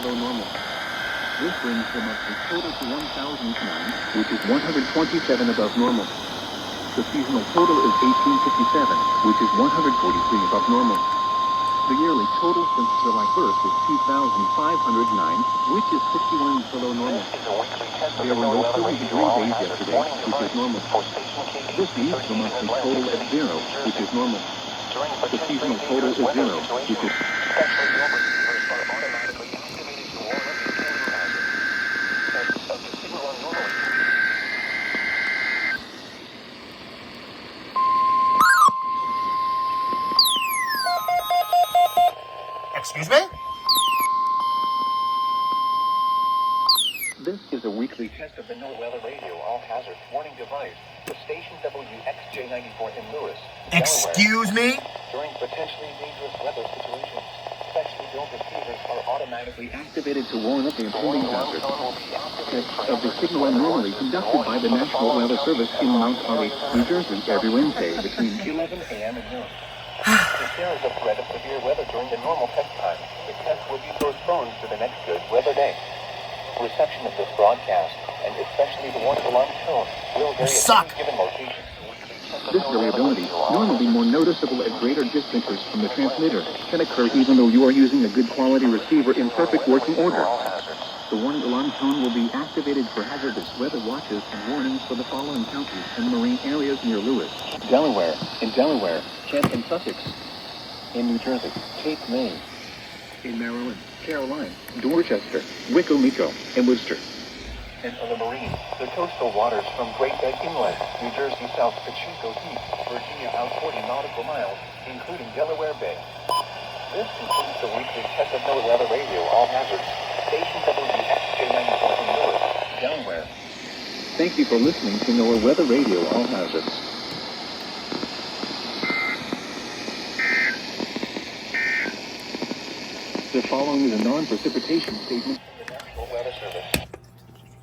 below normal. This brings the monthly total to 1,009, which is 127 above normal. The seasonal total is 1857, which is 143 above normal. The yearly total since July 1st is 2,509, which is 61 below normal. There were no 30-degree days yesterday, which is normal. This leaves the monthly total at 0, which is normal. The seasonal total is 0, which is... Excuse me? This is a weekly test of the NOAA Weather Radio all-hazard warning device, the station WXJ94 in Lewis, Excuse me? During potentially dangerous weather situations, specially built receivers are automatically activated to warn of the impending hazard. Tests of the signal are normally conducted by the National Weather Service in Mount Holly, New Jersey, every Wednesday between 11 a.m. and noon. If there is a threat of severe weather during the normal test time, the test will be postponed to the next good weather day. Reception of this broadcast, and especially the warning alarm tone, will vary at any given location. This variability, normally more noticeable at greater distances from the transmitter, can occur even though you are using a good quality receiver in perfect working order. The warning alarm tone will be activated for hazardous weather watches and warnings for the following counties and marine areas near Lewis, Delaware, Kent and Sussex, in New Jersey, Cape May, in Maryland, Caroline, Dorchester, Wicomico, and Worcester. And for the marine, the coastal waters from Great Bed Inlet, New Jersey South Pacheco Deep, Virginia out 40 nautical miles, including Delaware Bay. This concludes the weekly test of NOAA Weather Radio all hazards, station WXJ94 in Lewis, Delaware. Thank you for listening to NOAA Weather Radio all hazards. The following is a non-precipitation statement from the National Weather Service.